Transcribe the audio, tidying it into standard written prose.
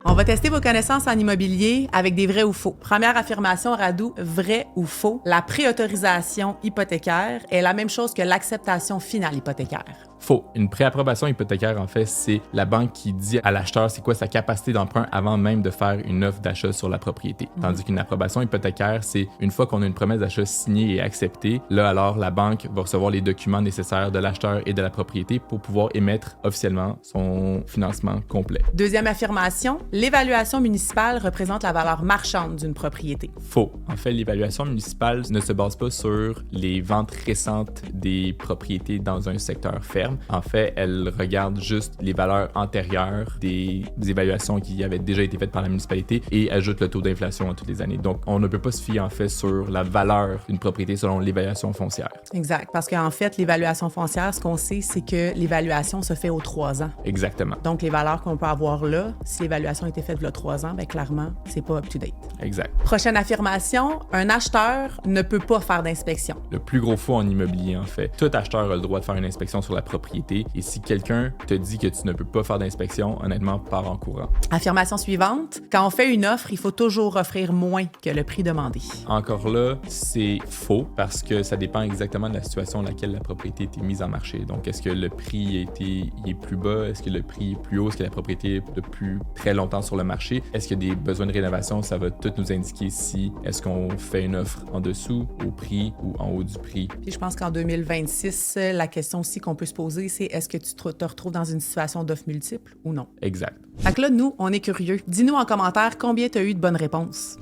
On va tester vos connaissances en immobilier avec des vrais ou faux. Première affirmation, Radou, vrai ou faux? La préautorisation hypothécaire est la même chose que l'acceptation finale hypothécaire. Faux. Une préapprobation hypothécaire, en fait, c'est la banque qui dit à l'acheteur c'est quoi sa capacité d'emprunt avant même de faire une offre d'achat sur la propriété. Tandis qu'une approbation hypothécaire, c'est une fois qu'on a une promesse d'achat signée et acceptée, là alors la banque va recevoir les documents nécessaires de l'acheteur et de la propriété pour pouvoir émettre officiellement son financement complet. Deuxième affirmation, l'évaluation municipale représente la valeur marchande d'une propriété. Faux. En fait, l'évaluation municipale ne se base pas sur les ventes récentes des propriétés dans un secteur ferme. En fait, elle regarde juste les valeurs antérieures des évaluations qui avaient déjà été faites par la municipalité et ajoute le taux d'inflation à toutes les années. Donc, on ne peut pas se fier en fait sur la valeur d'une propriété selon l'évaluation foncière. Exact, parce qu'en fait, l'évaluation foncière, ce qu'on sait, c'est que l'évaluation se fait aux 3 ans. Exactement. Donc, les valeurs qu'on peut avoir là, si l'évaluation a été faite il y a 3 ans, bien clairement, c'est pas up-to-date. Exact. Prochaine affirmation, un acheteur ne peut pas faire d'inspection. Le plus gros faux en immobilier, en fait. Tout acheteur a le droit de faire une inspection sur la propriété et si quelqu'un te dit que tu ne peux pas faire d'inspection, honnêtement, pars en courant. Affirmation suivante, quand on fait une offre, il faut toujours offrir moins que le prix demandé. Encore là, c'est faux parce que ça dépend exactement de la situation dans laquelle la propriété a été mise en marché. Donc, est-ce que le prix est plus bas? Est-ce que le prix est plus haut? Est-ce que la propriété est depuis très longtemps sur le marché? Est-ce qu'il y a des besoins de rénovation? Ça va tout nous indiquer si est-ce qu'on fait une offre en dessous, au prix ou en haut du prix. Puis je pense qu'en 2026, la question aussi qu'on peut se poser, c'est est-ce que tu te retrouves dans une situation d'offre multiple ou non? Exact. Fait que là, nous, on est curieux. Dis-nous en commentaire combien tu as eu de bonnes réponses.